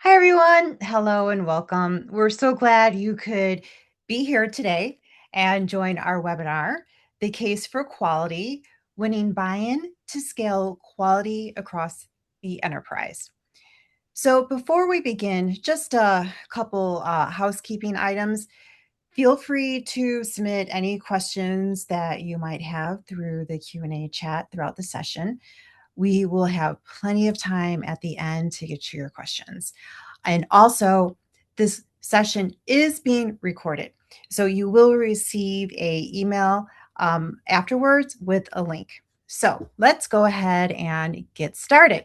Hi, everyone. Hello and welcome. We're so glad you could be here today and join our webinar, The Case for Quality, Winning Buy-in to Scale Quality Across the Enterprise. So before we begin, just a couple housekeeping items. Feel free to submit any questions that you might have through the Q&A chat throughout the session. We will have plenty of time at the end to get to your questions. And also, this session is being recorded. So you will receive an email afterwards with a link. So let's go ahead and get started.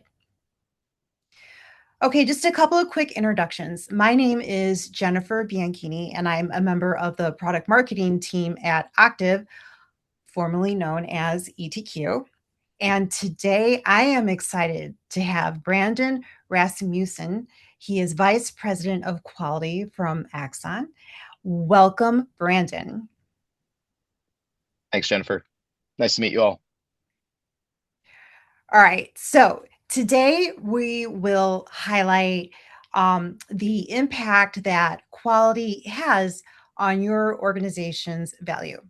Okay, just a couple of quick introductions. My name is Jennifer Bianchini, and I'm a member of the product marketing team at Octave, formerly known as ETQ. And today I am excited to have Brandon Rasmussen. He is Vice President of Quality from Axon. Welcome, Brandon. Thanks, Jennifer. Nice to meet you all. All right, so today we will highlight the impact that quality has on your organization's value.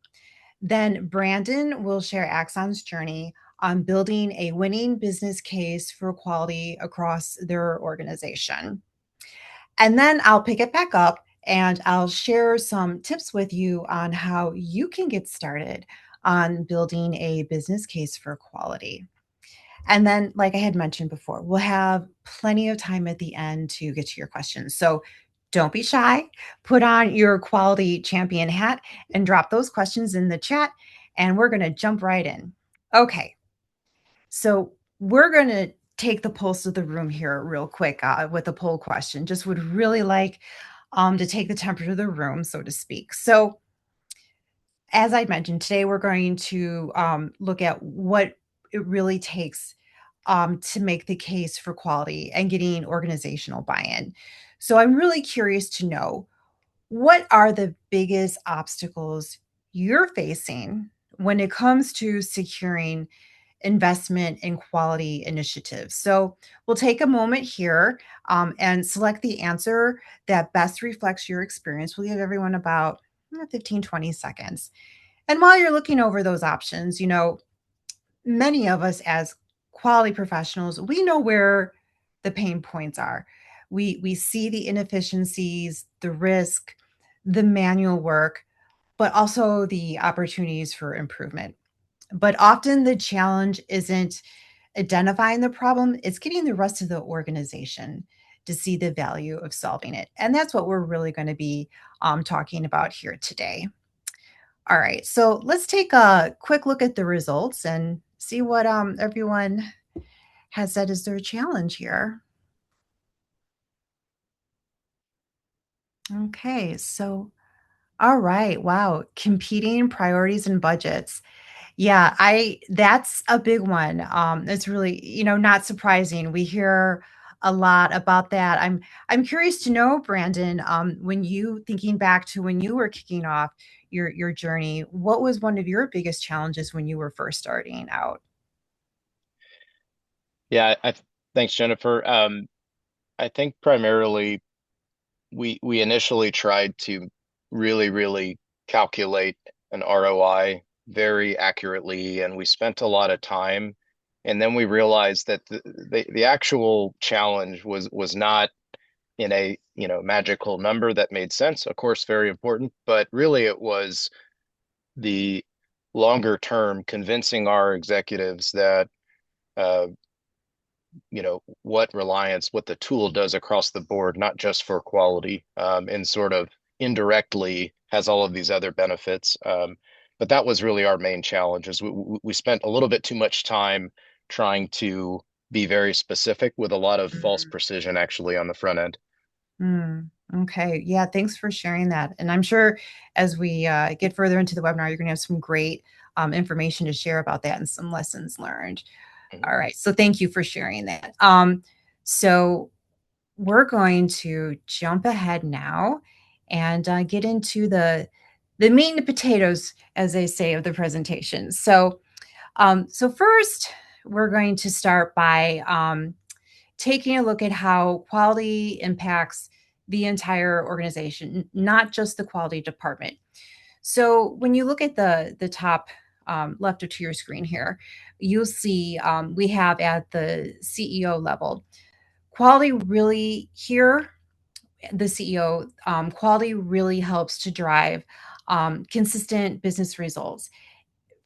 Then Brandon will share Axon's journey on building a winning business case for quality across their organization. And then I'll pick it back up and I'll share some tips with you on how you can get started on building a business case for quality. And then, like I had mentioned before, we'll have plenty of time at the end to get to your questions. So don't be shy. Put on your quality champion hat and drop those questions in the chat, and we're going to jump right in. Okay. So we're going to take the pulse of the room here real quick with a poll question. Just would really like to take the temperature of the room, so to speak. So, as I mentioned, today we're going to look at what it really takes to make the case for quality and getting organizational buy-in. So I'm really curious to know, what are the biggest obstacles you're facing when it comes to securing investment in quality initiatives? So we'll take a moment here and select the answer that best reflects your experience. We'll give everyone about 15, 20 seconds. And while you're looking over those options, many of us as quality professionals, we know where the pain points are. We see the inefficiencies, the risk, the manual work, but also the opportunities for improvement. But often the challenge isn't identifying the problem, it's getting the rest of the organization to see the value of solving it. And that's what we're really going to be talking about here today. All right, so let's take a quick look at the results and see what everyone has said is their challenge here. Okay, so all right, wow, competing priorities and budgets. Yeah, I that's a big one. It's really, not surprising. We hear a lot about that. I'm curious to know, Brandon, when you thinking back to when you were kicking off your journey, what was one of your biggest challenges when you were first starting out? Yeah, thanks, Jennifer. I think primarily we initially tried to really calculate an ROI very accurately, and we spent a lot of time. And then we realized that the actual challenge was not in a magical number that made sense. Of course, very important, but really it was the longer term convincing our executives that uh, what the tool does across the board, not just for quality, and sort of indirectly has all of these other benefits. But that was really our main challenge is we spent a little bit too much time trying to be very specific with a lot of false precision actually on the front end. Mm, okay. Yeah, thanks for sharing that. And I'm sure as we get further into the webinar, you're going to have some great information to share about that and some lessons learned. Mhm. All right. So thank you for sharing that. So we're going to jump ahead now and get into the meat and potatoes, as they say, of the presentation. So first, we're going to start by taking a look at how quality impacts the entire organization, not just the quality department. So when you look at the top left to your screen here, you'll see we have at the CEO level quality really here. The CEO quality really helps to drive consistent business results.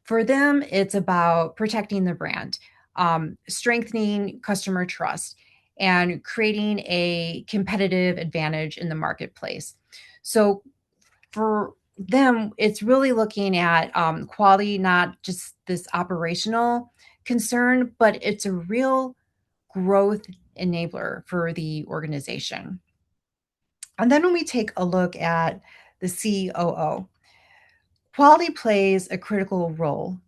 For them, it's about protecting the brand, strengthening customer trust, and creating a competitive advantage in the marketplace. So for them, it's really looking at quality, not just this operational concern, but it's a real growth enabler for the organization. And then when we take a look at the COO, quality plays a critical role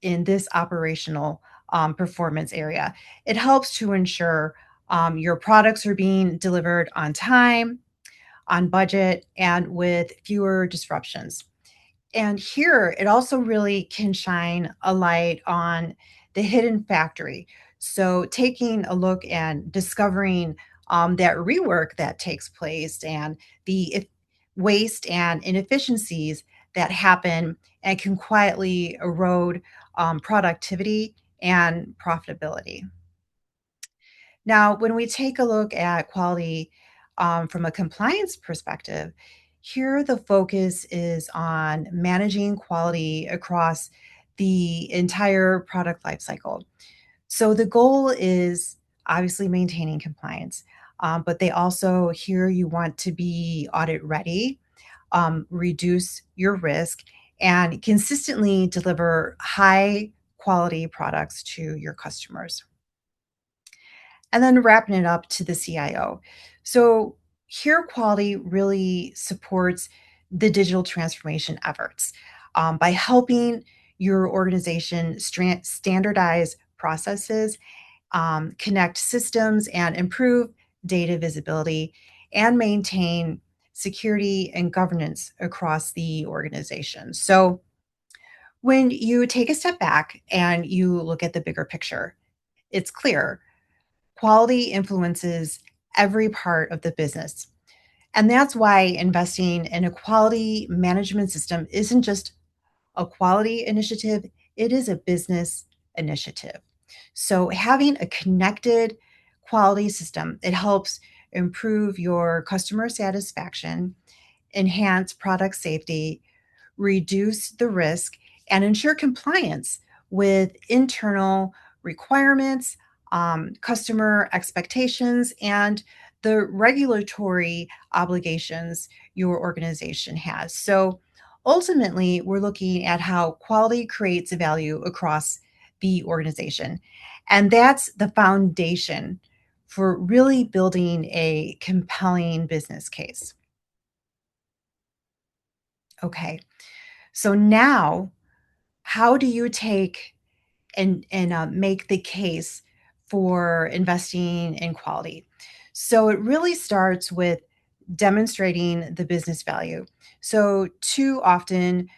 in this operational performance area. It helps to ensure your products are being delivered on time, on budget, and with fewer disruptions. And here, it also really can shine a light on the hidden factory. So, taking a look and discovering that rework that takes place and the waste and inefficiencies that happen and can quietly erode productivity and profitability. Now, when we take a look at quality from a compliance perspective, here the focus is on managing quality across the entire product lifecycle. So the goal is obviously maintaining compliance, but they also here you want to be audit ready, reduce your risk, and consistently deliver high quality products to your customers. And then wrapping it up to the CIO. So here, quality really supports the digital transformation efforts by helping your organization standardize processes, connect systems, and improve data visibility and maintain security and governance across the organization. So when you take a step back and you look at the bigger picture, it's clear quality influences every part of the business. And that's why investing in a quality management system isn't just a quality initiative, it is a business initiative. So having a connected quality system, it helps improve your customer satisfaction, enhance product safety, reduce the risk, and ensure compliance with internal requirements, customer expectations, and the regulatory obligations your organization has. So ultimately, we're looking at how quality creates value across the organization. And that's the foundation for really building a compelling business case. Okay. So now, how do you take and make the case for investing in quality? So it really starts with demonstrating the business value. So too often,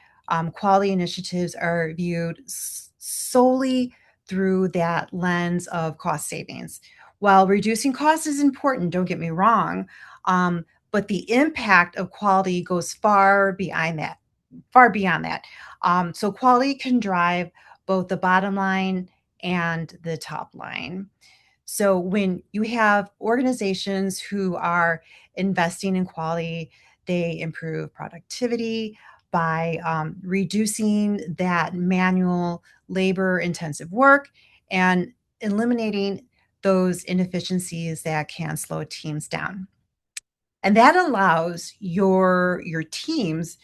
quality initiatives are viewed solely through that lens of cost savings. While reducing costs is important, don't get me wrong, but the impact of quality goes far beyond that. So quality can drive both the bottom line and the top line. So when you have organizations who are investing in quality, they improve productivity by reducing that manual labor intensive work and eliminating those inefficiencies that can slow teams down. And that allows your teams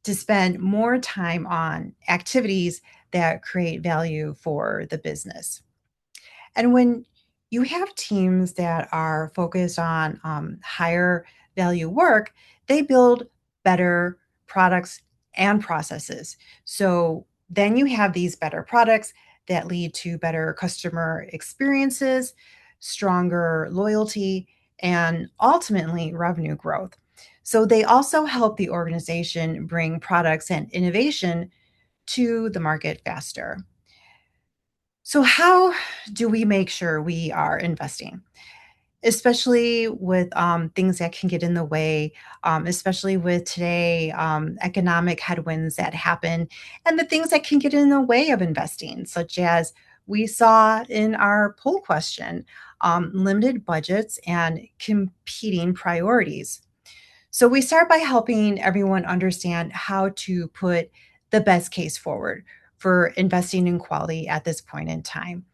to spend more time on activities that create value for the business. And when you have teams that are focused on higher value work, they build better products and processes. So then you have these better products that lead to better customer experiences, stronger loyalty, and ultimately revenue growth. So they also help the organization bring products and innovation to the market faster. So, how do we make sure we are investing? especially with things that can get in the way, especially with today economic headwinds that happen, and the things that can get in the way of investing, such as we saw in our poll question, limited budgets and competing priorities. So we start by helping everyone understand how to put the best case forward for investing in quality at this point in time,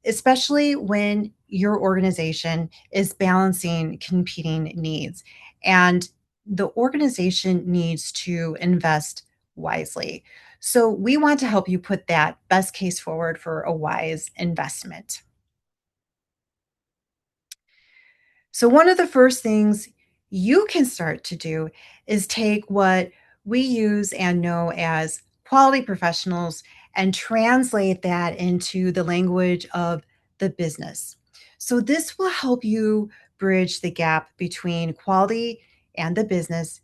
especially when your organization is balancing competing needs and the organization needs to invest wisely. So we want to help you put that best case forward for a wise investment. So, one of the first things you can start to do is take what we use and know as quality professionals and translate that into the language of the business. So, this will help you bridge the gap between quality and the business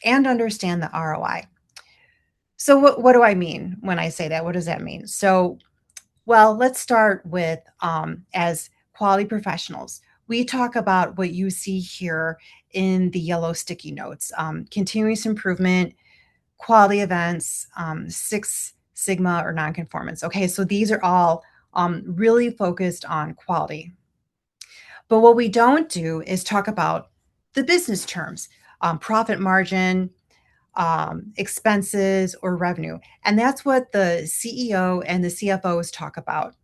and understand the ROI. So, what do I mean when I say that? What does that mean? So, well, let's start with as quality professionals. We talk about what you see here in the yellow sticky notes, continuous improvement, quality events, Six Sigma or nonconformance. Okay, so these are all really focused on quality. But what we don't do is talk about the business terms, profit margin, expenses, or revenue. And that's what the CEO and the CFOs talk about.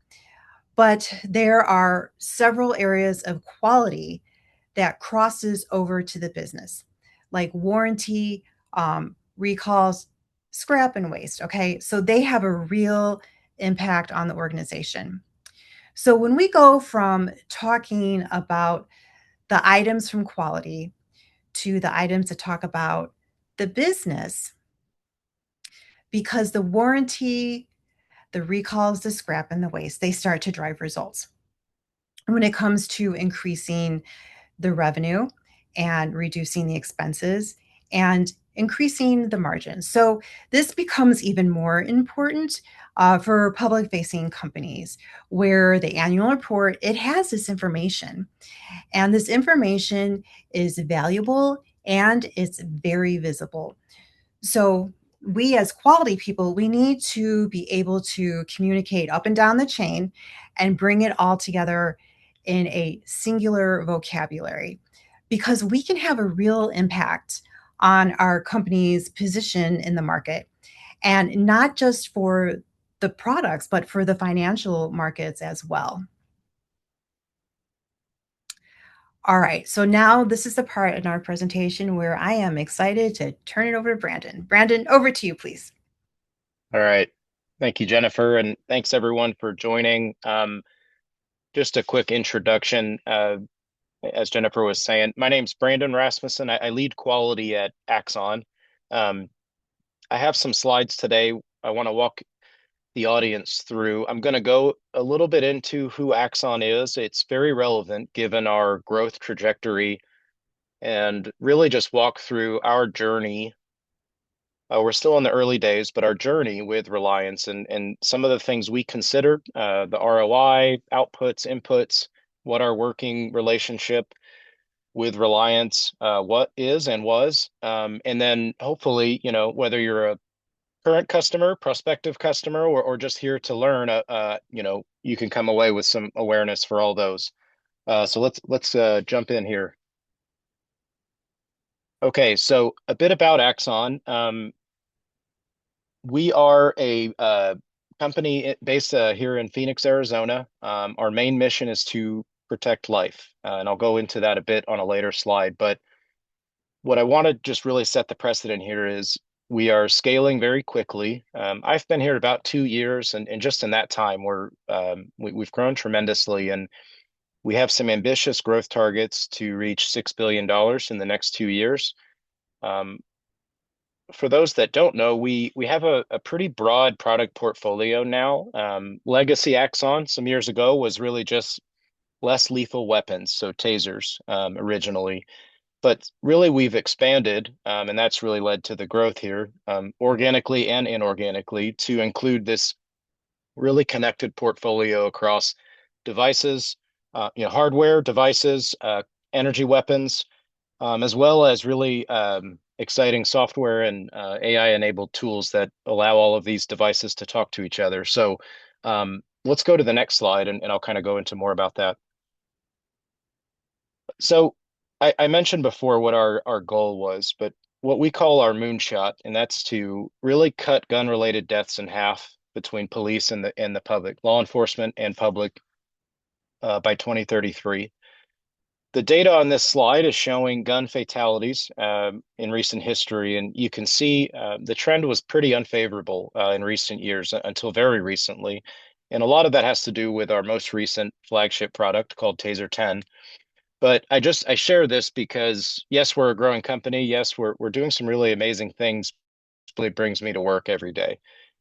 But there are several areas of quality that crosses over to the business, like warranty, recalls, scrap and waste. Okay, so they have a real impact on the organization. So when we go from talking about the items from quality to the items that talk about the business, because the warranty, the recalls, the scrap, and the waste, they start to drive results when it comes to increasing the revenue and reducing the expenses and increasing the margin. So this becomes even more important for public facing companies where the annual report it has this information, and this information is valuable and it's very visible. So we as quality people, we need to be able to communicate up and down the chain and bring it all together in a singular vocabulary, because we can have a real impact on our company's position in the market, and not just for the products but for the financial markets as well. All right, so now this is the part in our presentation where I am excited to turn it over to Brandon. Brandon, over to you, please. All right. Thank you, Jennifer, and thanks everyone for joining. Just a quick introduction. As Jennifer was saying, my name's Brandon Rasmussen. I lead quality at Axon. Um, I have some slides today. I want to walk the audience through. I'm going to go a little bit into who Axon is. It's very relevant given our growth trajectory, and really just walk through our journey. We're still in the early days, but our journey with Reliance and some of the things we consider, the ROI, outputs, inputs, what our working relationship with Reliance, what is and was, and then hopefully, whether you're a current customer, prospective customer, or just here to learn, you can come away with some awareness for all those. So let's jump in here. Okay, so a bit about Axon. We are a company based here in Phoenix, Arizona. Our main mission is to protect life, and I'll go into that a bit on a later slide. But what I want to just really set the precedent here is we are scaling very quickly. I've been here about 2 years, and just in that time, we've grown tremendously, and we have some ambitious growth targets to reach $6 billion in the next 2 years. Um, for those that don't know, we have a pretty broad product portfolio now. Legacy Axon some years ago was really just less lethal weapons, so tasers originally. But really, we've expanded, and that's really led to the growth here, organically and inorganically, to include this really connected portfolio across devices, hardware, devices, energy weapons, as well as really exciting software and AI-enabled tools that allow all of these devices to talk to each other. So let's go to the next slide, and I'll kind of go into more about that. So I mentioned before what our goal was, but what we call our moonshot, and that's to really cut gun-related deaths in half between police and the public, law enforcement and public by 2033. The data on this slide is showing gun fatalities in recent history, and you can see the trend was pretty unfavorable in recent years until very recently. And a lot of that has to do with our most recent flagship product called Taser 10. But I share this because yes, we're a growing company. Yes, we're doing some really amazing things. It really brings me to work every day,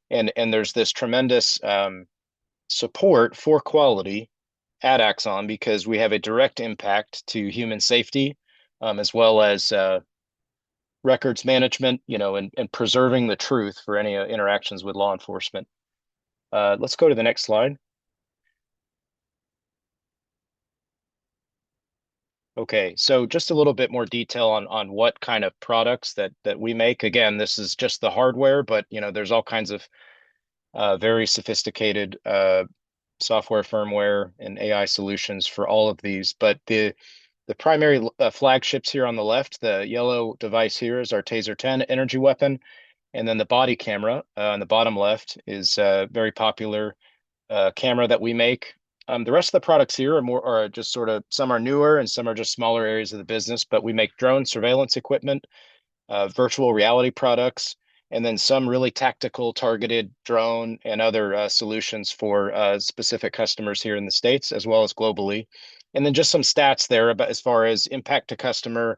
and there's this tremendous support for quality at Axon because we have a direct impact to human safety, as well as records management, and preserving the truth for any interactions with law enforcement. Let's go to the next slide. Okay, so just a little bit more detail on what kind of products that we make. Again, this is just the hardware, but there's all kinds of very sophisticated software, firmware, and AI solutions for all of these. But the primary flagships here on the left, the yellow device here is our Taser 10 energy weapon, and then the body camera on the bottom left is a very popular camera that we make. The rest of the products here are just sort of some are newer and some are just smaller areas of the business, but we make drone surveillance equipment, virtual reality products, and then some really tactical targeted drone and other solutions for specific customers here in the States as well as globally. And then just some stats there about as far as impact to customer,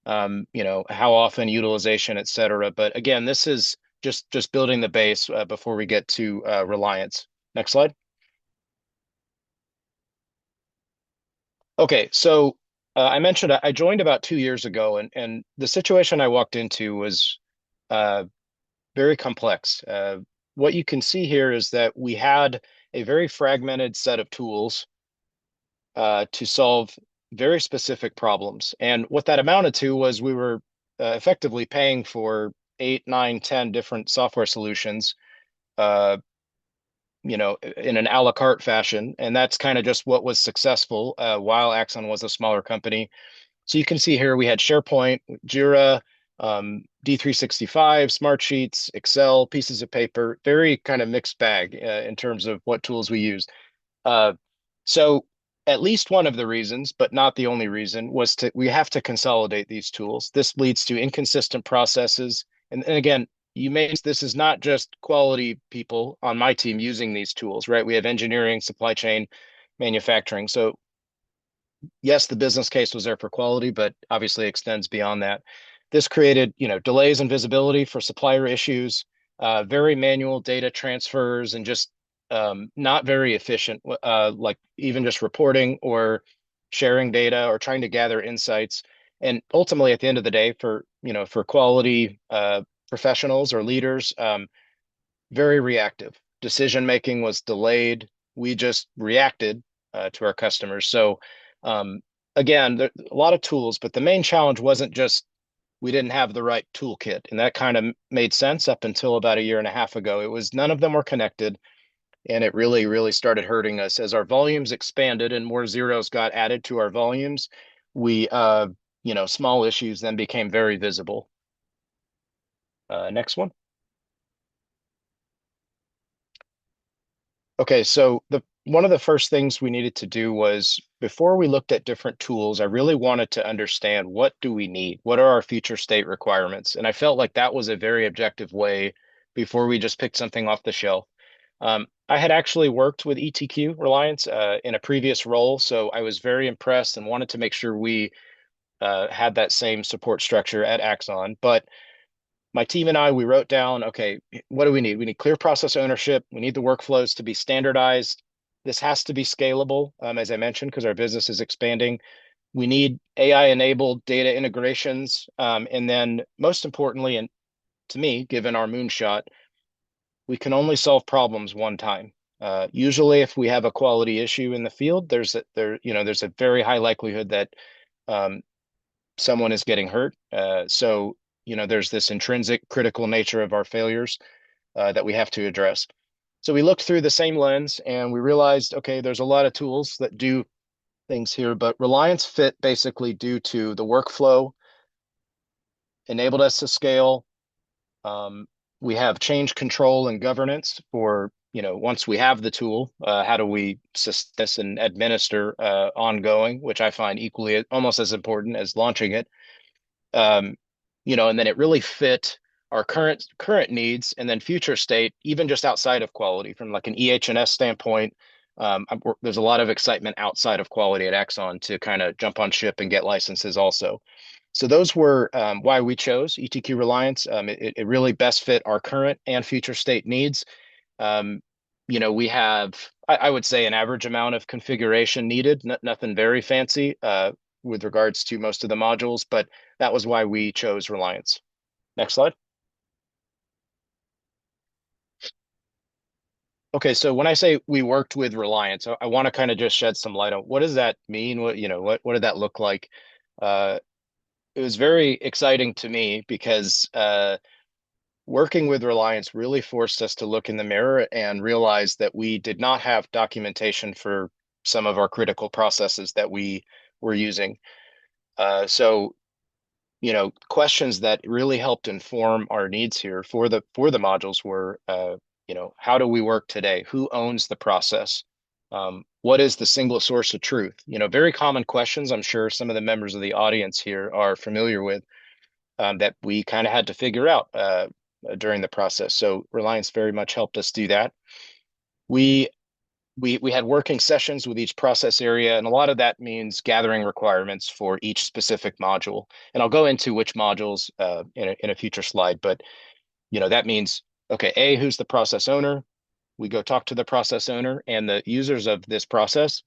how often utilization, et cetera. But again, this is just building the base before we get to reliance. Next slide. Okay, so I mentioned I joined about 2 years ago, and the situation I walked into was uh, very complex. What you can see here is that we had a very fragmented set of tools to solve very specific problems. And what that amounted to was we were effectively paying for 8, 9, 10 different software solutions, uh, in an a la carte fashion. And that's kind of just what was successful while Axon was a smaller company. So you can see here we had SharePoint, Jira, D365, Smartsheets, Excel, pieces of paper, very kind of mixed bag in terms of what tools we used. Uh, so at least one of the reasons, but not the only reason, was we have to consolidate these tools. This leads to inconsistent processes. And again, this is not just quality people on my team using these tools, right? We have engineering, supply chain, manufacturing. So yes, the business case was there for quality, but obviously extends beyond that. This created, delays in visibility for supplier issues, very manual data transfers, and just not very efficient, like even just reporting or sharing data or trying to gather insights. And ultimately, at the end of the day, for quality professionals or leaders, very reactive. Decision making was delayed. We just reacted to our customers. So um, again, there a lot of tools, but the main challenge wasn't just we didn't have the right toolkit, and that kind of made sense up until about a year and a half ago. It was none of them were connected, and it really, really started hurting us as our volumes expanded and more zeros got added to our volumes. We, small issues then became very visible. Next one. Okay, so the one of the first things we needed to do was before we looked at different tools, I really wanted to understand what do we need? What are our future state requirements? And I felt like that was a very objective way before we just picked something off the shelf. I had actually worked with ETQ Reliance in a previous role, so I was very impressed and wanted to make sure we had that same support structure at Axon. But my team and we wrote down, okay, what do we need? We need clear process ownership. We need the workflows to be standardized. This has to be scalable, as I mentioned, because our business is expanding. We need AI enabled data integrations. And then most importantly, and to me, given our moonshot, we can only solve problems one time. Usually, if we have a quality issue in the field, there's a very high likelihood that um, someone is getting hurt. So there's this intrinsic critical nature of our failures that we have to address. So we looked through the same lens and we realized, okay, there's a lot of tools that do things here, but Reliance fit basically due to the workflow enabled us to scale. Um, we have change control and governance for, once we have the tool, how do we sustain this and administer ongoing, which I find equally almost as important as launching it. um, and then it really fit our current needs and then future state, even just outside of quality from like an EH&S standpoint. There's a lot of excitement outside of quality at Axon to kind of jump on ship and get licenses also. So those were why we chose ETQ Reliance. It really best fit our current and future state needs. Um, we have, I would say, an average amount of configuration needed, nothing very fancy with regards to most of the modules, but that was why we chose Reliance. Next slide. Okay, so when I say we worked with Reliance, I want to kind of just shed some light on what does that mean? What did that look like? Uh, it was very exciting to me because working with Reliance really forced us to look in the mirror and realize that we did not have documentation for some of our critical processes that we were using. So questions that really helped inform our needs here for the modules were, how do we work today? Who owns the process? What is the single source of truth? Very common questions. I'm sure some of the members of the audience here are familiar with that we kind of had to figure out during the process. So Reliance very much helped us do that. We we had working sessions with each process area, and a lot of that means gathering requirements for each specific module. And I'll go into which modules in a future slide, but that means okay, A, who's the process owner? We go talk to the process owner and the users of this process.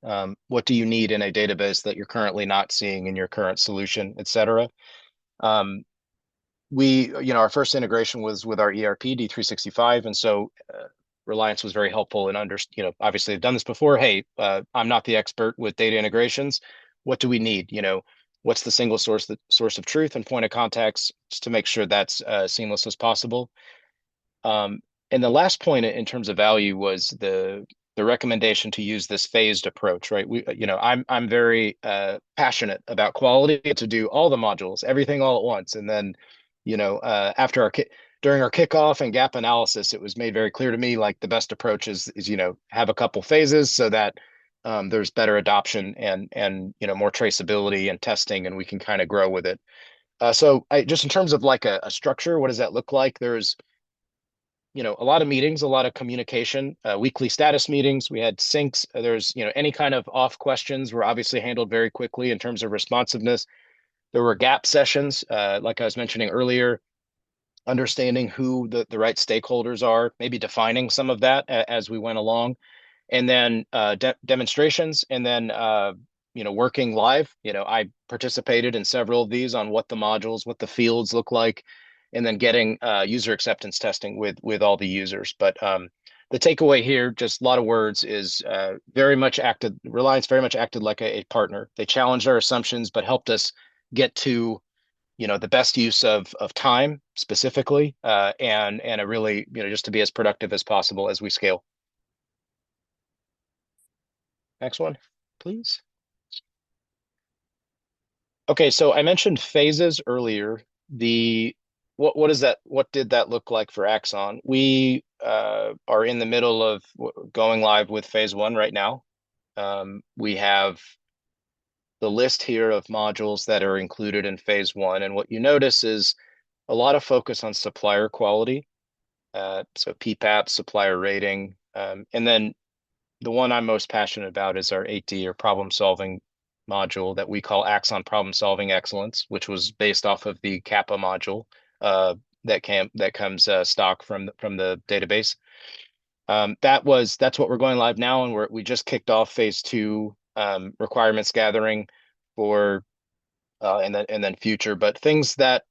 What do you need in a database that you're currently not seeing in your current solution, et cetera? Um, our first integration was with our ERP D365, and so Reliance was very helpful in obviously I've done this before. Hey, I'm not the expert with data integrations. What do we need? What's the single source of truth and point of contacts just to make sure that's seamless as possible. Um, and the last point in terms of value was the recommendation to use this phased approach, right? I'm very passionate about quality to do all the modules, everything all at once, and then, after during our kickoff and gap analysis, it was made very clear to me like the best approach is have a couple phases so that there's better adoption and more traceability and testing, and we can kind of grow with it. So I just in terms of like a structure, what does that look like? There's a lot of meetings, a lot of communication, weekly status meetings. We had syncs. There's, any kind of off questions were obviously handled very quickly in terms of responsiveness. There were gap sessions, like I was mentioning earlier, understanding who the right stakeholders are, maybe defining some of that as we went along, and then demonstrations, and then working live. I participated in several of these on what the modules, what the fields look like, and then getting user acceptance testing with all the users. But the takeaway here, just a lot of words, is Reliance very much acted like a partner. They challenged our assumptions, but helped us get to the best use of time specifically, and a really just to be as productive as possible as we scale. Next one, please. Okay, so I mentioned phases earlier. The what is that? What did that look like for Axon? We are in the middle of going live with phase one right now. We have the list here of modules that are included in phase one, and what you notice is a lot of focus on supplier quality, so PPAP, supplier rating, and then the one I'm most passionate about is our 8D or problem solving module that we call Axon Problem Solving Excellence, which was based off of the Kappa module that comes stock from the database. That's what we're going live now, and we just kicked off phase two requirements gathering for and then future. But things that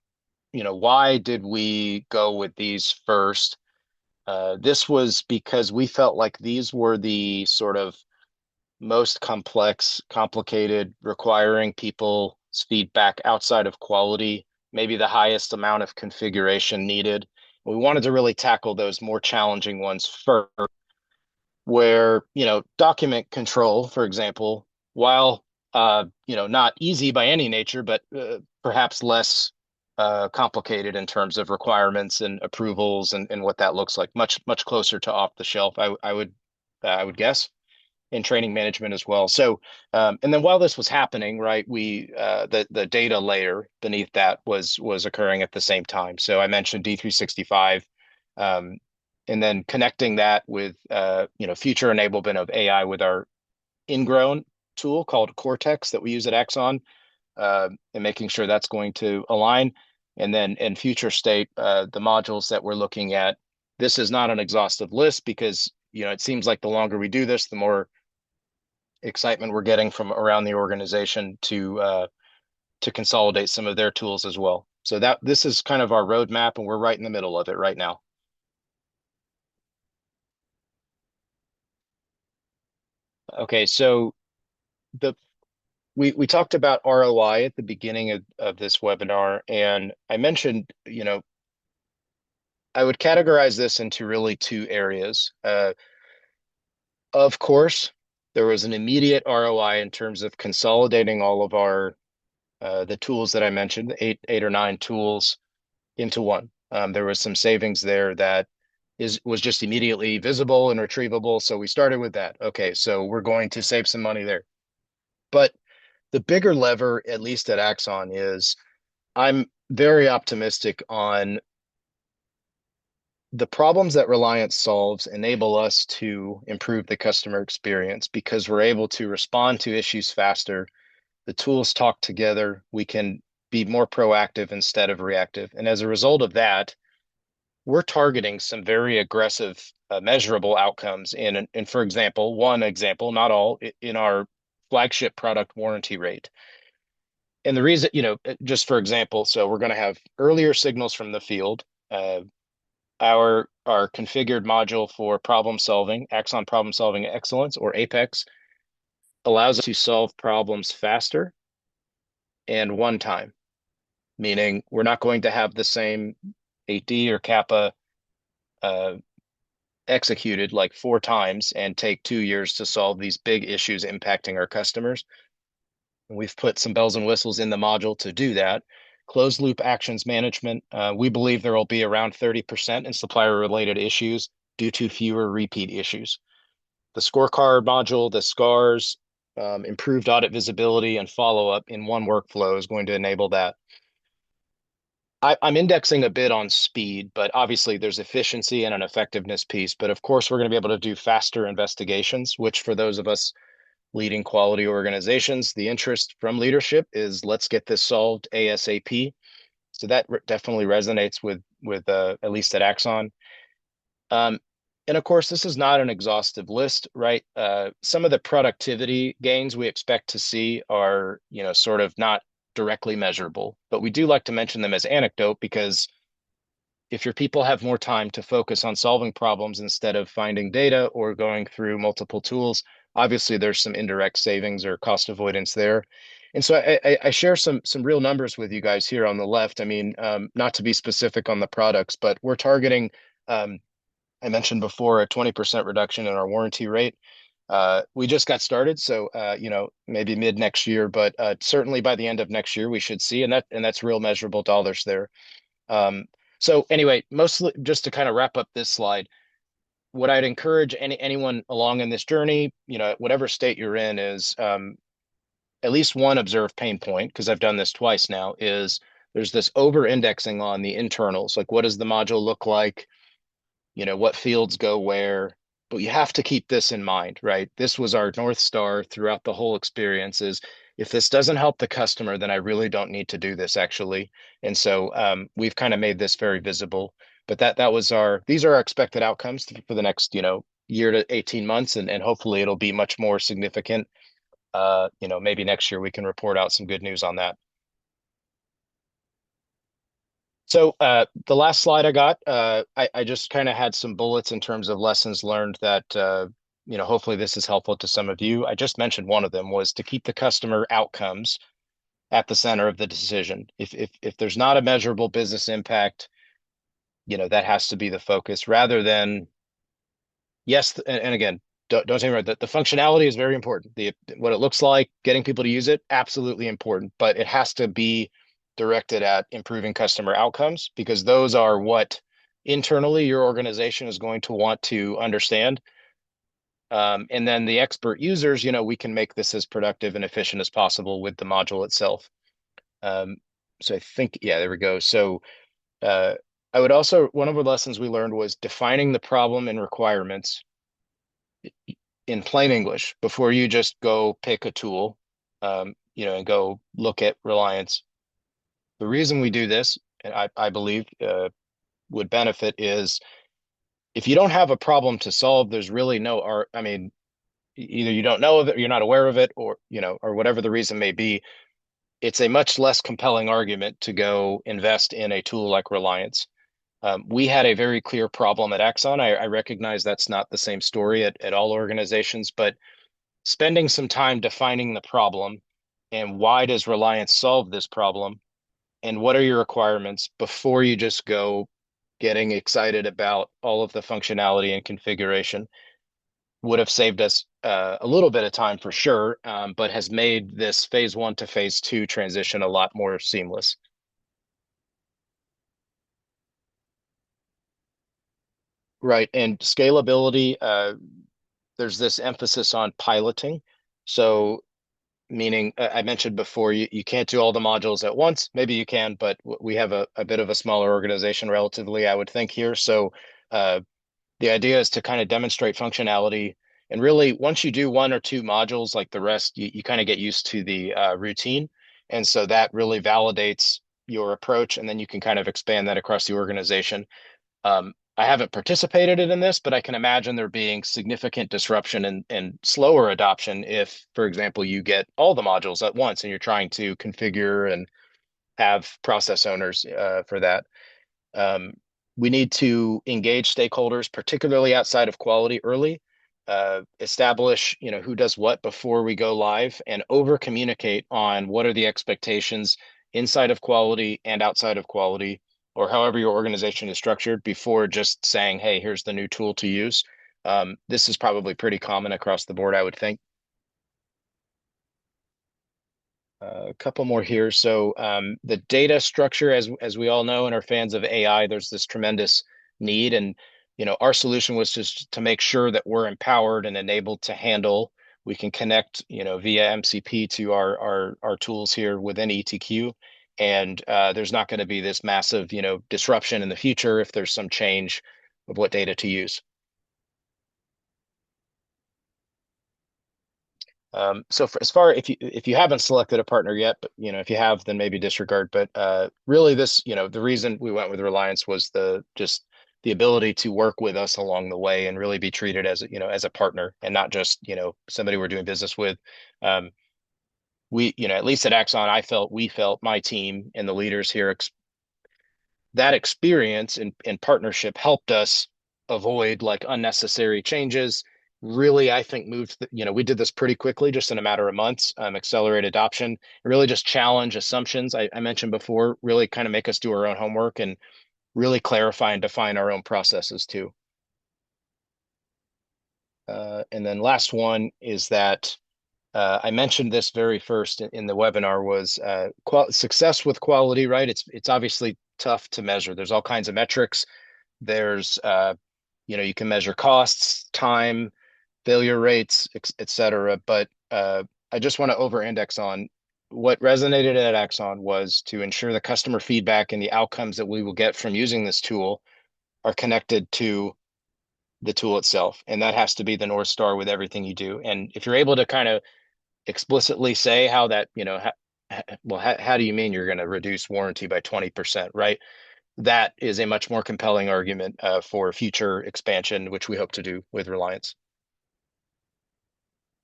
why did we go with these first? This was because we felt like these were the sort of most complex, complicated, requiring people's feedback outside of quality, maybe the highest amount of configuration needed. We wanted to really tackle those more challenging ones first, where, document control, for example, while, not easy by any nature, but perhaps less complicated in terms of requirements and approvals and what that looks like, much closer to off the shelf, I would guess in training management as well. So, and then while this was happening, right, the data layer beneath that was occurring at the same time. So I mentioned D365, um, and then connecting that with future enablement of AI with our ingrown tool called Cortex that we use at Axon, and making sure that's going to align. And then in future state, the modules that we're looking at. This is not an exhaustive list because it seems like the longer we do this, the more excitement we're getting from around the organization to consolidate some of their tools as well. So that this is kind of our roadmap, and we're right in the middle of it right now. Okay, so the we talked about ROI at the beginning of this webinar, and I mentioned, I would categorize this into really two areas. Of course, there was an immediate ROI in terms of consolidating all of our the tools that I mentioned, eight or nine tools into one. There was some savings there that was just immediately visible and retrievable. So we started with that. Okay, so we're going to save some money there. But the bigger lever, at least at Axon, is I'm very optimistic on the problems that Reliance solves enable us to improve the customer experience because we're able to respond to issues faster. The tools talk together. We can be more proactive instead of reactive. And as a result of that, we're targeting some very aggressive measurable outcomes in, for example, one example, not all, in our flagship product warranty rate. And the reason, just for example, so we're going to have earlier signals from the field. Our configured module for problem solving, Axon Problem Solving Excellence, or Apex, allows us to solve problems faster and one time, meaning we're not going to have the same 8D or Kappa uh, executed like 4 times and take 2 years to solve these big issues impacting our customers. And we've put some bells and whistles in the module to do that. Closed loop actions management. We believe there will be around 30% in supplier related issues due to fewer repeat issues. The scorecard module, the scars, improved audit visibility and follow up in one workflow is going to enable that. I'm indexing a bit on speed, but obviously there's efficiency and an effectiveness piece. But of course, we're going to be able to do faster investigations, which for those of us leading quality organizations, the interest from leadership is let's get this solved ASAP. So that definitely resonates with at least at Axon. Um, and of course, this is not an exhaustive list, right? Some of the productivity gains we expect to see are, sort of not directly measurable, but we do like to mention them as anecdote because if your people have more time to focus on solving problems instead of finding data or going through multiple tools, obviously there's some indirect savings or cost avoidance there. And so I share some real numbers with you guys here on the left. I mean, not to be specific on the products, but we're targeting, I mentioned before, a 20% reduction in our warranty rate. We just got started, so maybe mid next year, but certainly by the end of next year we should see, and that's real measurable dollars there. Um, so anyway, mostly just to kind of wrap up this slide, what I'd encourage anyone along in this journey, whatever state you're in, is at least one observed pain point, because I've done this twice now, is there's this over indexing on the internals. Like, what does the module look like? What fields go where, but you have to keep this in mind, right? This was our North Star throughout the whole experience is if this doesn't help the customer, then I really don't need to do this actually. And so we've kind of made this very visible, but these are our expected outcomes for the next, year to 18 months. And hopefully it'll be much more significant. Maybe next year we can report out some good news on that. So the last slide I got, I just kind of had some bullets in terms of lessons learned that hopefully this is helpful to some of you. I just mentioned one of them was to keep the customer outcomes at the center of the decision. If there's not a measurable business impact, that has to be the focus rather than yes, and again, don't take me wrong. The functionality is very important. What it looks like, getting people to use it, absolutely important. But it has to be directed at improving customer outcomes because those are what internally your organization is going to want to understand. And then the expert users, we can make this as productive and efficient as possible with the module itself. Um, so I think, yeah, there we go. So uh, I would also, one of the lessons we learned was defining the problem and requirements in plain English before you just go pick a tool, and go look at Reliance. The reason we do this, and I believe would benefit is if you don't have a problem to solve, there's really no art. I mean, either you don't know of it, you're not aware of it, or whatever the reason may be. It's a much less compelling argument to go invest in a tool like Reliance. We had a very clear problem at Axon. I recognize that's not the same story at all organizations, but spending some time defining the problem and why does Reliance solve this problem and what are your requirements before you just go getting excited about all of the functionality and configuration would have saved us a little bit of time for sure, but has made this phase one to phase two transition a lot more seamless. Right. And scalability, there's this emphasis on piloting. So meaning I mentioned before, you can't do all the modules at once. Maybe you can, but we have a bit of a smaller organization relatively, I would think here. So uh, the idea is to kind of demonstrate functionality. And really, once you do one or two modules, like the rest, you kind of get used to the routine. And so that really validates your approach. And then you can kind of expand that across the organization. I haven't participated in this, but I can imagine there being significant disruption and slower adoption if, for example, you get all the modules at once and you're trying to configure and have process owners for that. Um, we need to engage stakeholders, particularly outside of quality early, establish, who does what before we go live and over communicate on what are the expectations inside of quality and outside of quality, or however your organization is structured before just saying, hey, here's the new tool to use. This is probably pretty common across the board, I would think. A couple more here. So the data structure, as we all know and are fans of AI, there's this tremendous need, and our solution was just to make sure that we're empowered and enabled to handle. We can connect, via MCP to our tools here within ETQ, and there's not going to be this massive, disruption in the future if there's some change of what data to use. So as far if you haven't selected a partner yet, but if you have, then maybe disregard. But really, this the reason we went with Reliance was the ability to work with us along the way and really be treated as as a partner and not just somebody we're doing business with. Um, we at least at Axon, we felt my team and the leaders here that experience and partnership helped us avoid like unnecessary changes. Really, I think we did this pretty quickly, just in a matter of months, accelerate adoption, really just challenge assumptions. I mentioned before, really kind of make us do our own homework and really clarify and define our own processes too. And then last one is that I mentioned this very first in the webinar was success with quality, right? It's obviously tough to measure. There's all kinds of metrics. There's you can measure costs, time, failure rates, et cetera. But I just want to over-index on what resonated at Axon was to ensure the customer feedback and the outcomes that we will get from using this tool are connected to the tool itself. And that has to be the North Star with everything you do. And if you're able to kind of explicitly say how that, how do you mean you're going to reduce warranty by 20%, right? That is a much more compelling argument for future expansion, which we hope to do with Reliance.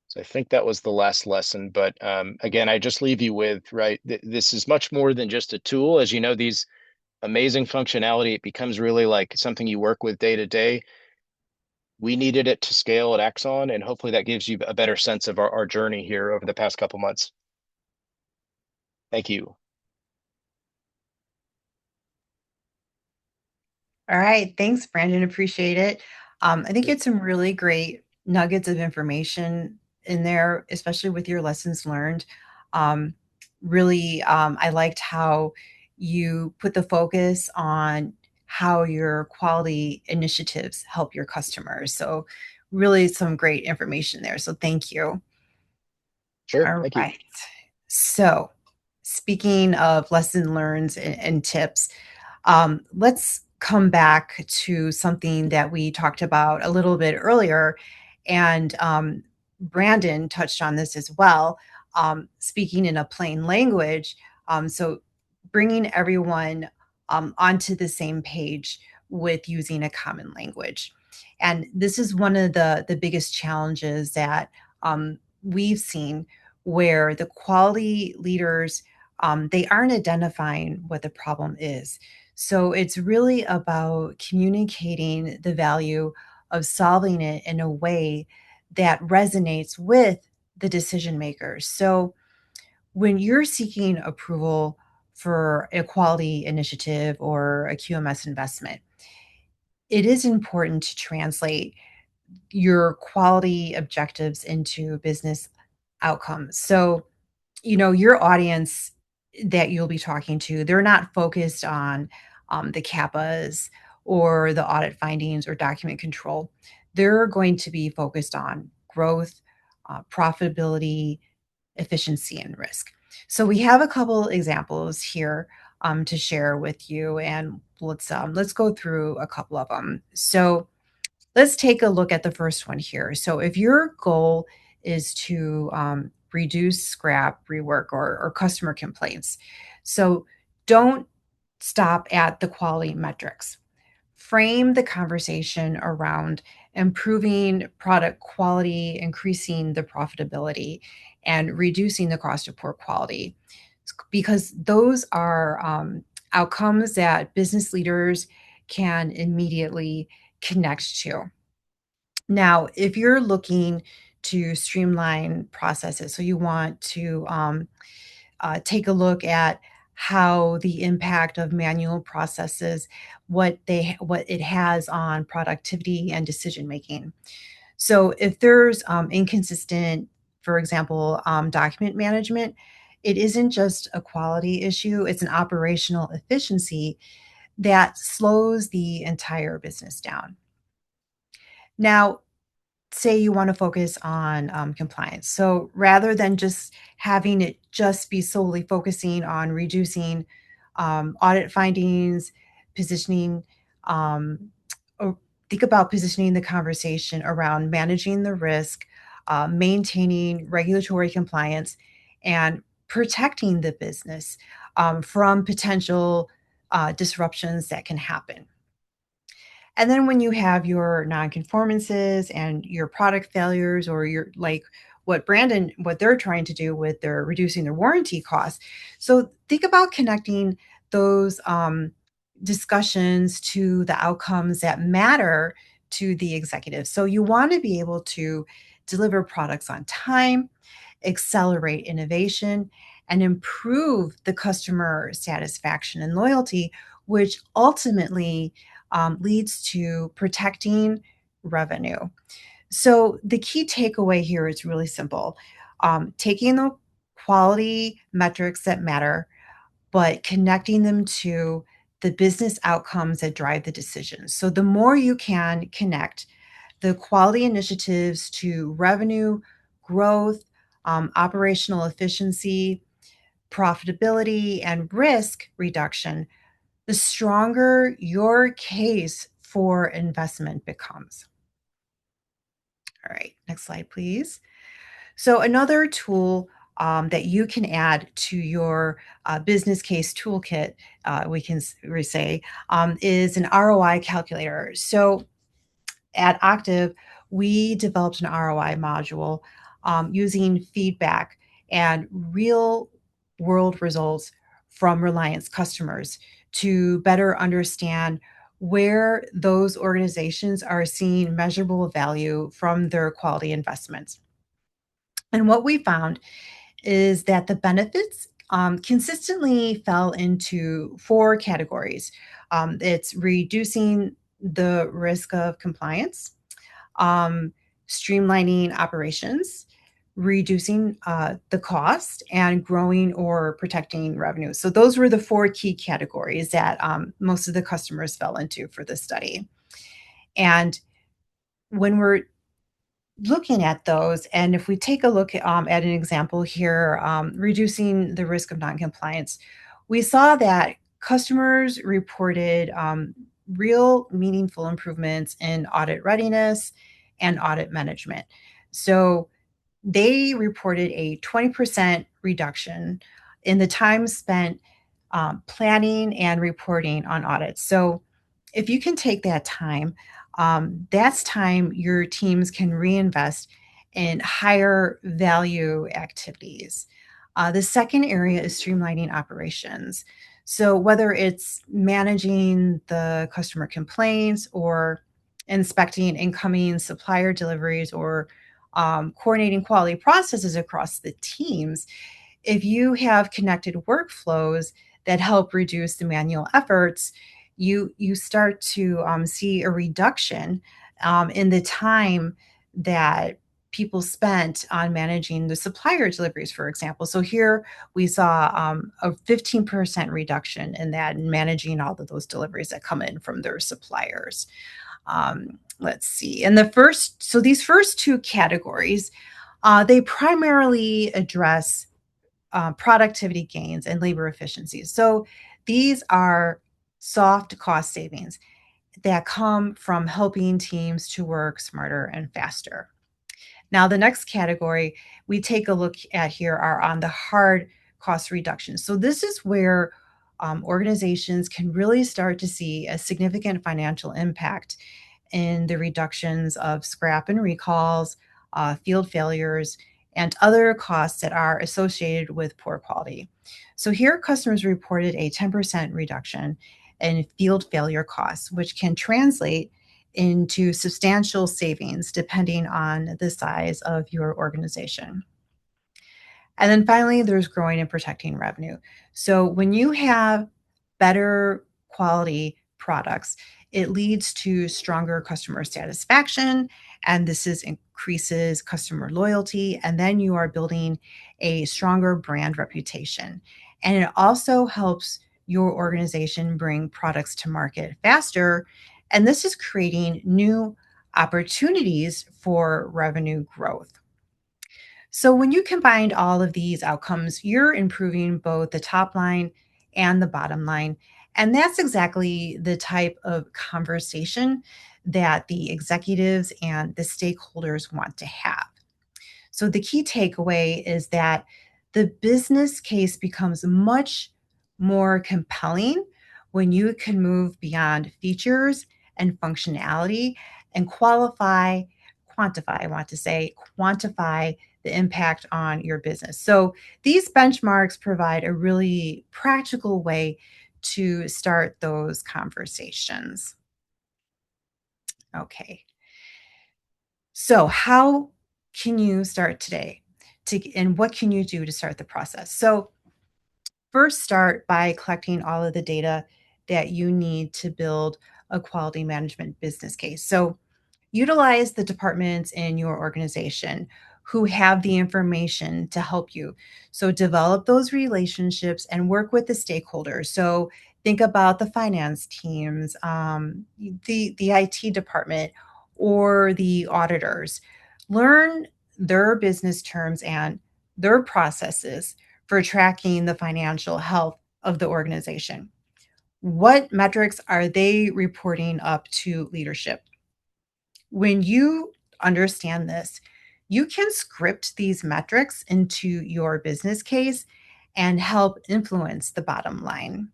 So I think that was the last lesson. But again, I just leave you with, right, this is much more than just a tool. As you know, these amazing functionality. It becomes really like something you work with day to day. We needed it to scale at Axon, and hopefully that gives you a better sense of our journey here over the past couple months. Thank you. All right. Thanks, Brandon. Appreciate it. I think it's some really great nuggets of information in there, especially with your lessons learned. Um, really, I liked how you put the focus on how your quality initiatives help your customers. So, really, some great information there. So, thank you. Sure. All Thank you. right. So, speaking of lesson learned and tips, let's come back to something that we talked about a little bit earlier. And Brandon touched on this as well, speaking in a plain language. So, bringing everyone onto the same page with using a common language. And this is one of the biggest challenges that we've seen where the quality leaders they aren't identifying what the problem is. So it's really about communicating the value of solving it in a way that resonates with the decision makers. So when you're seeking approval for a quality initiative or a QMS investment, it is important to translate your quality objectives into business outcomes. So your audience that you'll be talking to, they're not focused on the CAPAs or the audit findings or document control. They're going to be focused on growth, profitability, efficiency, and risk. So we have a couple examples here to share with you, and let's go through a couple of them. So let's take a look at the first one here. So, if your goal is to reduce scrap, rework, or customer complaints, so don't stop at the quality metrics. Frame the conversation around improving product quality, increasing the profitability, and reducing the cost of poor quality, because those are outcomes that business leaders can immediately connect to. Now, if you're looking to streamline processes, so you want to take a look at how the impact of manual processes, what it has on productivity and decision making. So, if there's inconsistent, for example, document management, it isn't just a quality issue; it's an operational efficiency that slows the entire business down. Now, say you want to focus on compliance. So rather than just having it just be solely focusing on reducing audit findings, positioning, um, or think about positioning the conversation around managing the risk, maintaining regulatory compliance, and protecting the business from potential disruptions that can happen. And then when you have your nonconformances and your product failures or your like what they're trying to do with their reducing their warranty costs. So think about connecting those discussions to the outcomes that matter to the executive. So you want to be able to deliver products on time, accelerate innovation, and improve the customer satisfaction and loyalty, which ultimately leads to protecting revenue. So the key takeaway here is really simple: taking the quality metrics that matter, but connecting them to the business outcomes that drive the decisions. So the more you can connect the quality initiatives to revenue, growth, operational efficiency, profitability, and risk reduction, the stronger your case for investment becomes. All right, next slide, please. So, another tool that you can add to your business case toolkit, we say, is an ROI calculator. So, at Octave, we developed an ROI module using feedback and real world results from Reliance customers to better understand where those organizations are seeing measurable value from their quality investments. And what we found is that the benefits consistently fell into four categories. It's reducing the risk of compliance, um, streamlining operations, reducing the cost, and growing or protecting revenue. So, those were the four key categories that most of the customers fell into for this study. And when we're looking at those, and if we take a look at an example here, reducing the risk of noncompliance, we saw that customers reported real meaningful improvements in audit readiness and audit management. So they reported a 20% reduction in the time spent planning and reporting on audits. So if you can take that time, that's time your teams can reinvest in higher value activities. The second area is streamlining operations. So, whether it's managing the customer complaints or inspecting incoming supplier deliveries or coordinating quality processes across the teams, if you have connected workflows that help reduce the manual efforts, you start to see a reduction in the time that people spent on managing the supplier deliveries, for example. So here we saw a 15% reduction in that and managing all of those deliveries that come in from their suppliers. Let's see. And so these first two categories, they primarily address productivity gains and labor efficiencies. So these are soft cost savings that come from helping teams to work smarter and faster. Now, the next category we take a look at here are on the hard cost reductions. So this is where organizations can really start to see a significant financial impact in the reductions of scrap and recalls, field failures, and other costs that are associated with poor quality. So here, customers reported a 10% reduction in field failure costs, which can translate into substantial savings depending on the size of your organization. And then finally, there's growing and protecting revenue. So when you have better quality products, it leads to stronger customer satisfaction, and increases customer loyalty. And then you are building a stronger brand reputation. And it also helps your organization bring products to market faster. And this is creating new opportunities for revenue growth. So when you combine all of these outcomes, you're improving both the top line and the bottom line. And that's exactly the type of conversation that the executives and the stakeholders want to have. So the key takeaway is that the business case becomes much more compelling when you can move beyond features and functionality and quantify, I want to say, quantify the impact on your business. So these benchmarks provide a really practical way to start those conversations. Okay. So how can you start today? And what can you do to start the process? So first, start by collecting all of the data that you need to build a quality management business case. So utilize the departments in your organization who have the information to help you. So develop those relationships and work with the stakeholders. So think about the finance teams, the IT department, or the auditors. Learn their business terms and their processes for tracking the financial health of the organization. What metrics are they reporting up to leadership? When you understand this, you can script these metrics into your business case and help influence the bottom line.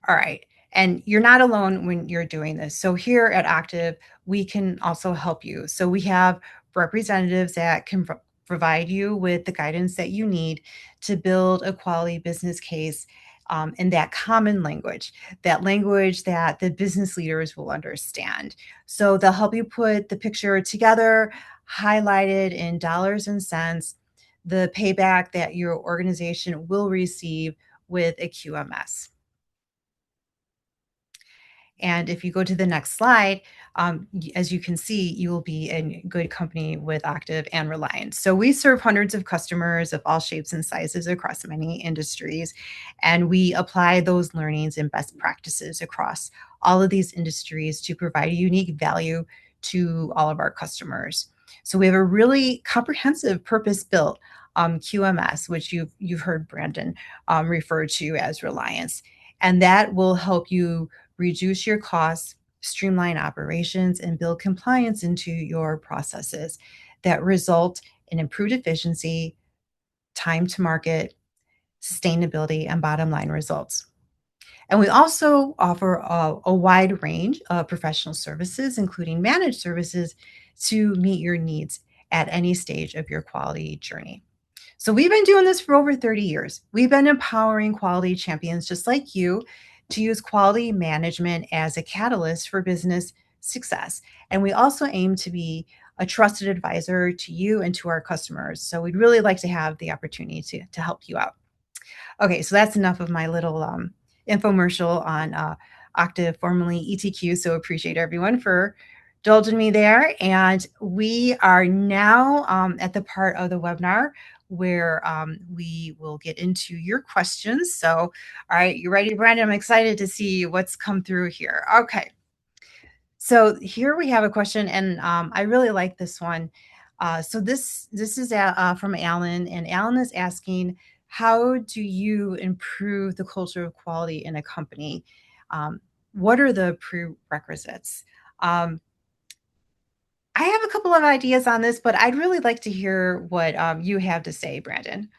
All right. And you're not alone when you're doing this. So here at Octave, we can also help you. So we have representatives that can provide you with the guidance that you need to build a quality business case in that common language, that language that the business leaders will understand. So they'll help you put the picture together, highlighted in dollars and cents, the payback that your organization will receive with a QMS. And if you go to the next slide, as you can see, you will be in good company with Octave and Reliance. So we serve hundreds of customers of all shapes and sizes across many industries, and we apply those learnings and best practices across all of these industries to provide a unique value to all of our customers. So we have a really comprehensive purpose-built QMS, which you've heard Brandon refer to as Reliance, and that will help you reduce your costs, streamline operations, and build compliance into your processes that result in improved efficiency, time to market, sustainability, and bottom line results. And we also offer a wide range of professional services, including managed services, to meet your needs at any stage of your quality journey. So we've been doing this for over 30 years. We've been empowering quality champions just like you to use quality management as a catalyst for business success. And we also aim to be a trusted advisor to you and to our customers. So we'd really like to have the opportunity to help you out. Okay, so that's enough of my little infomercial on Octave, formerly ETQ. So appreciate everyone for indulging me there. And we are now at the part of the webinar where we will get into your questions. So, all right, you ready, Brandon? I'm excited to see what's come through here. Okay. So here we have a question, and I really like this one. So this is from Alan, and Alan is asking, how do you improve the culture of quality in a company? What are the prerequisites? I have a couple of ideas on this, but I'd really like to hear what you have to say, Brandon.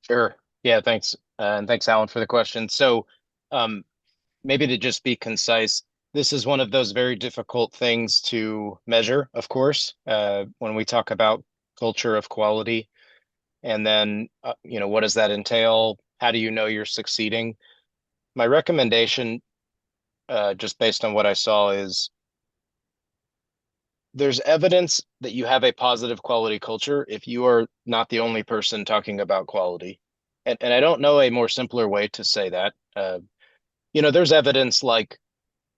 Sure. Yeah, thanks. And thanks, Alan, for the question. So, um, maybe to just be concise, this is one of those very difficult things to measure, of course, when we talk about culture of quality. And then, what does that entail? How do you know you're succeeding? My recommendation, just based on what I saw, is there's evidence that you have a positive quality culture if you are not the only person talking about quality. And I don't know a more simpler way to say that. There's evidence like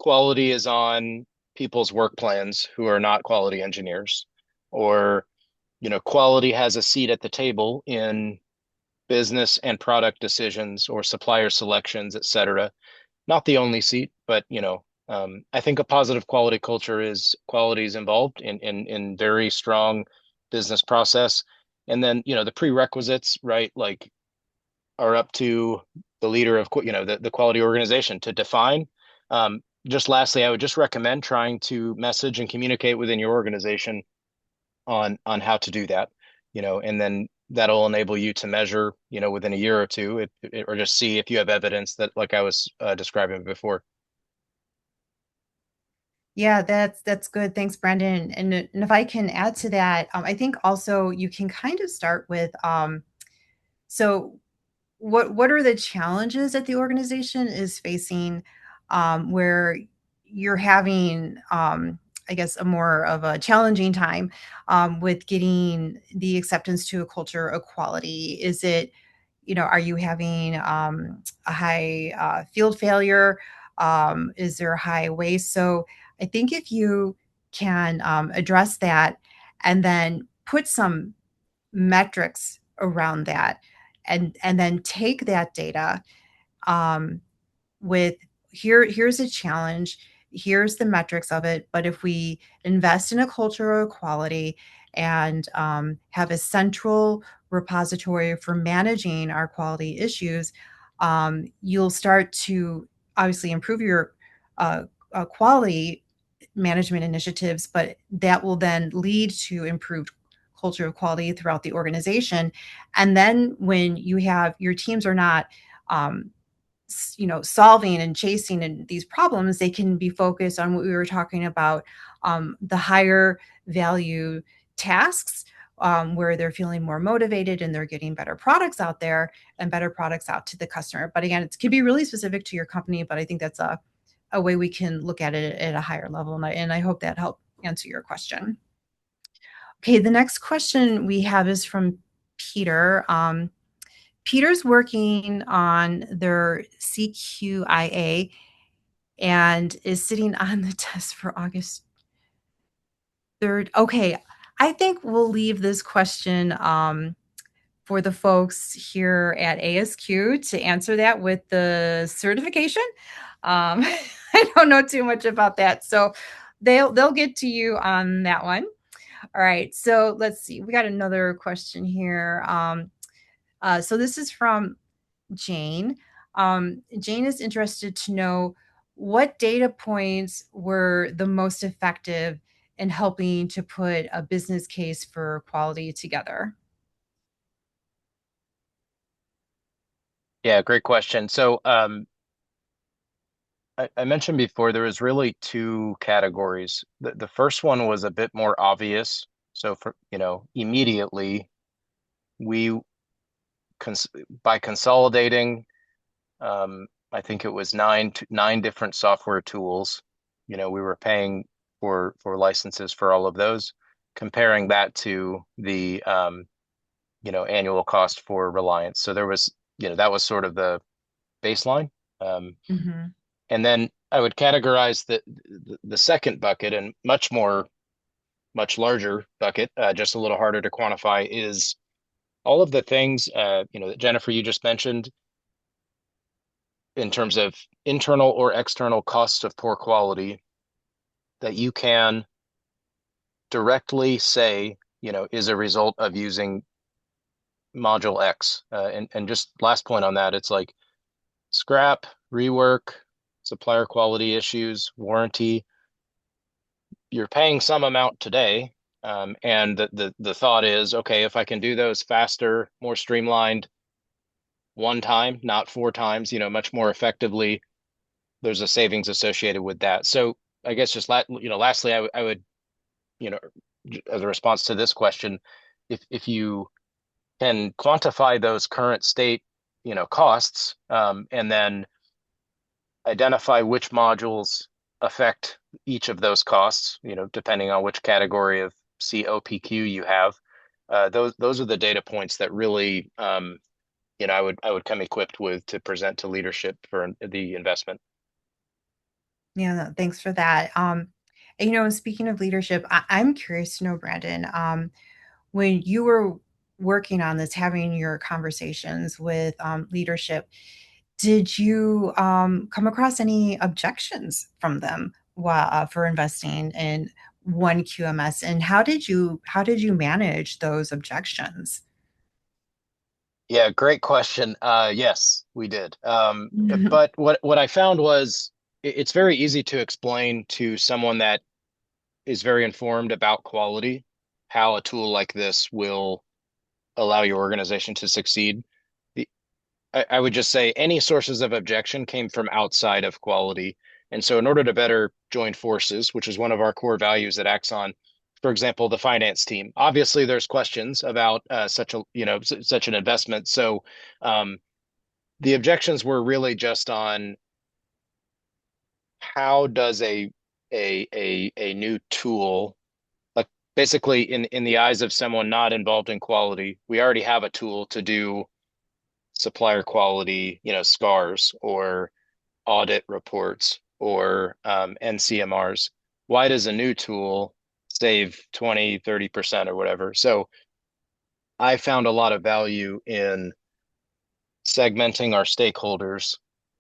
quality is on people's work plans who are not quality engineers, or, quality has a seat at the table in business and product decisions or supplier selections, et cetera. Not the only seat, but I think a positive quality culture is qualities involved in very strong business process. And then, the prerequisites, right, like are up to the leader of, the quality organization to define. Just lastly, I would just recommend trying to message and communicate within your organization on how to do that, and then that'll enable you to measure, within a year or two, or just see if you have evidence that, like I was describing before. Yeah, that's good. Thanks, Brandon. And if I can add to that, I think also you can kind of start with so what are the challenges that the organization is facing where you're having I guess a more of a challenging time with getting the acceptance to a culture of quality? Is it, are you having a high field failure? Is there a high waste? So I think if you can address that and then put some metrics around that, and then take that data um, with here's a challenge, here's the metrics of it, but if we invest in a culture of quality and have a central repository for managing our quality issues, you'll start to obviously improve your quality management initiatives, but that will then lead to improved culture of quality throughout the organization. And then when you have your teams are not um, solving and chasing and these problems, they can be focused on what we were talking about, the higher value tasks where they're feeling more motivated and they're getting better products out there and better products out to the customer. But again, it can be really specific to your company, but I think that's a way we can look at it at a higher level. And I hope that helped answer your question. Okay, the next question we have is from Peter. Peter's working on their CQIA and is sitting on the test for August 3rd. Okay, I think we'll leave this question for the folks here at ASQ to answer that with the certification. I don't know too much about that, so they'll get to you on that one. All right, so let's see. We got another question here. So this is from Jane. Jane is interested to know what data points were the most effective in helping to put a business case for quality together. Yeah, great question. So, I mentioned before there was really two categories. The first one was a bit more obvious. So for, immediately we cons by consolidating, I think it was nine different software tools. We were paying for licenses for all of those, comparing that to the annual cost for Reliance. So there was, that was sort of the baseline. Um, Mhm. And then I would categorize the second bucket, and much larger bucket, just a little harder to quantify, is all of the things that Jennifer, you just mentioned in terms of internal or external costs of poor quality that you can directly say, is a result of using module X. And just last point on that, it's like scrap, rework, supplier quality issues, warranty. You're paying some amount today, and the thought is, okay, if I can do those faster, more streamlined, one time, not four times, much more effectively, there's a savings associated with that. So I guess just lastly, I would, you know, as a response to this question, if you can quantify those current state, costs, and then identify which modules affect each of those costs, depending on which category of COPQ you have. Those are the data points that really, I would come equipped with to present to leadership for the investment. Yeah, no, thanks for that. Speaking of leadership, I'm curious to know, Brandon, when you were working on this, having your conversations with leadership, did you come across any objections from them for investing in one QMS, and how did you manage those objections? Yeah, great question. Yes, we did. But what I found was it's very easy to explain to someone that is very informed about quality how a tool like this will allow your organization to succeed. The, I would just say any sources of objection came from outside of quality. And so in order to better join forces, which is one of our core values at Axon, for example, the finance team, obviously there's questions about such an investment. So um, the objections were really just on how does a new tool, like, basically in the eyes of someone not involved in quality, we already have a tool to do supplier quality, scars or audit reports or NCMRs. Why does a new tool save 20, 30% or whatever? So I found a lot of value in segmenting our stakeholders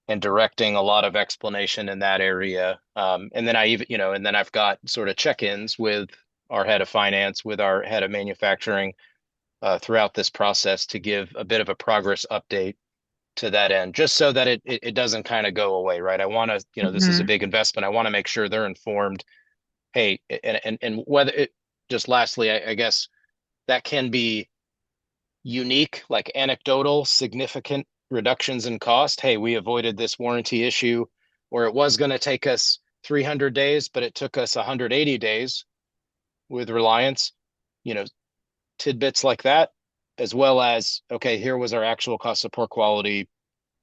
and directing a lot of explanation in that area. And then and then I've got sort of check-ins with our head of finance, with our head of manufacturing, throughout this process to give a bit of a progress update to that end, just so that it doesn't kind of go away, right? I want to, this is a Mhm. big investment. I want to make sure they're informed. Hey, and whether it, just lastly, I guess that can be unique, like anecdotal, significant reductions in cost. Hey, we avoided this warranty issue where it was going to take us 300 days, but it took us 180 days with Reliance. You know, tidbits like that, as well as, okay, here was our actual cost of poor quality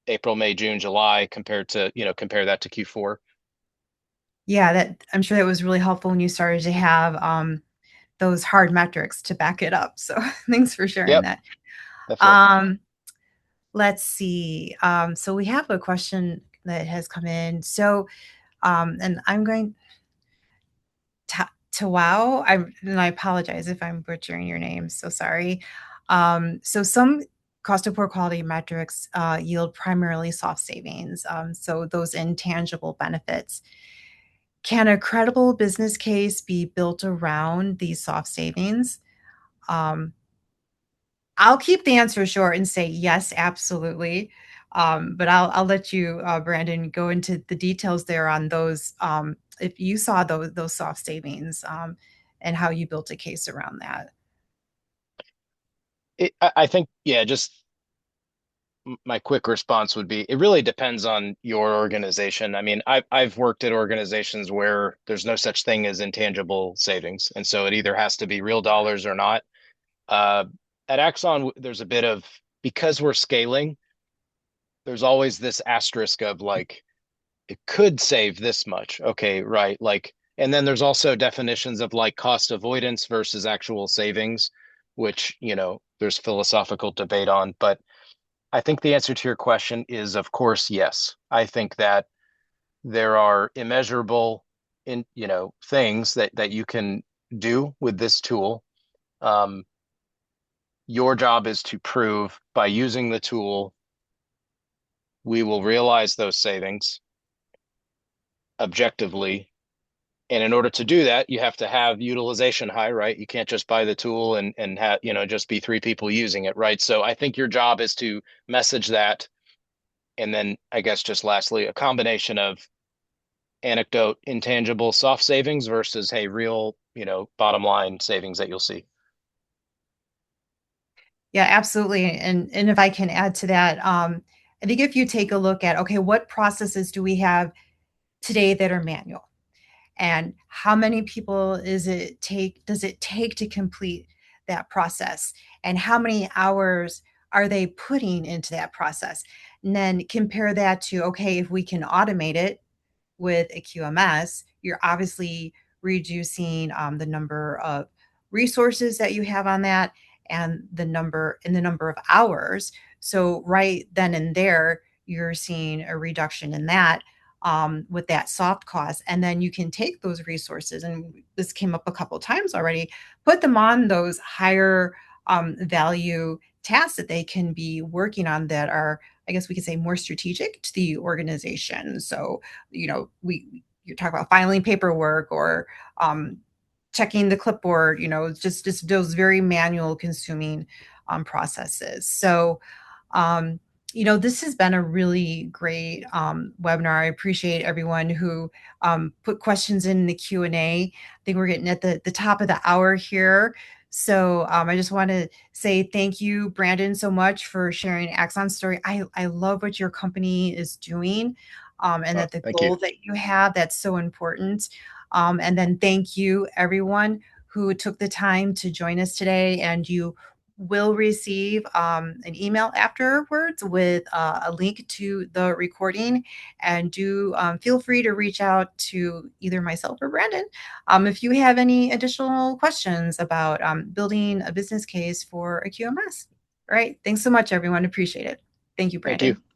April, May, June, July compared to, compare that to Q4. Yeah, that I'm sure that was really helpful when you started to have those hard metrics to back it up. So thanks for sharing Yep, that. definitely. Um, let's see. So we have a question that has come in. So, and I'm going to wow. And I apologize if I'm butchering your name. So sorry. So some cost of poor quality metrics yield primarily soft savings. So those intangible benefits. Can a credible business case be built around these soft savings? Um, I'll keep the answer short and say yes, absolutely. But I'll let you, Brandon, go into the details there on those. If you saw those soft savings and how you built a case around that. I think, yeah, just my quick response would be it really depends on your organization. I mean, I've worked at organizations where there's no such thing as intangible savings, and so it either has to be real dollars or not. Uh, at Axon, there's a bit of, because we're scaling, there's always this asterisk of like it could save this much. Okay, right. Like, and then there's also definitions of like cost avoidance versus actual savings, which, there's philosophical debate on. But I think the answer to your question is, of course, yes. I think that there are immeasurable things that you can do with this tool. Um, your job is to prove by using the tool, we will realize those savings objectively. And in order to do that, you have to have utilization high, right? You can't just buy the tool and have, just be three people using it, right? So I think your job is to message that. And then I guess just lastly, a combination of anecdote, intangible, soft savings versus, hey, real, bottom line savings that you'll see. Yeah, absolutely. And if I can add to that, I think if you take a look at okay, what processes do we have today that are manual? And how many people does it take to complete that process, and how many hours are they putting into that process, and then compare that to okay, if we can automate it with a QMS, you're obviously reducing the number of resources that you have on that and the number of hours. So right then and there, you're seeing a reduction in that with that soft cost. And then you can take those resources, and this came up a couple of times already, put them on those higher value tasks that they can be working on that are, I guess we could say, more strategic to the organization. So, you're talking about filing paperwork or checking the clipboard, just those very manual consuming processes. So, um, this has been a really great webinar. I appreciate everyone who put questions in the Q&A. I think we're getting at the top of the hour here. So I just want to say thank you, Brandon, so much for sharing Axon's story. I love what your company is doing, and that the Thank you. goal that you have, that's so important. And then thank you, everyone who took the time to join us today. And you will receive an email afterwards with a link to the recording. And do feel free to reach out to either myself or Brandon if you have any additional questions about building a business case for a QMS. All right. Thanks so much, everyone. Appreciate it. Thank you, Thank you. Brandon.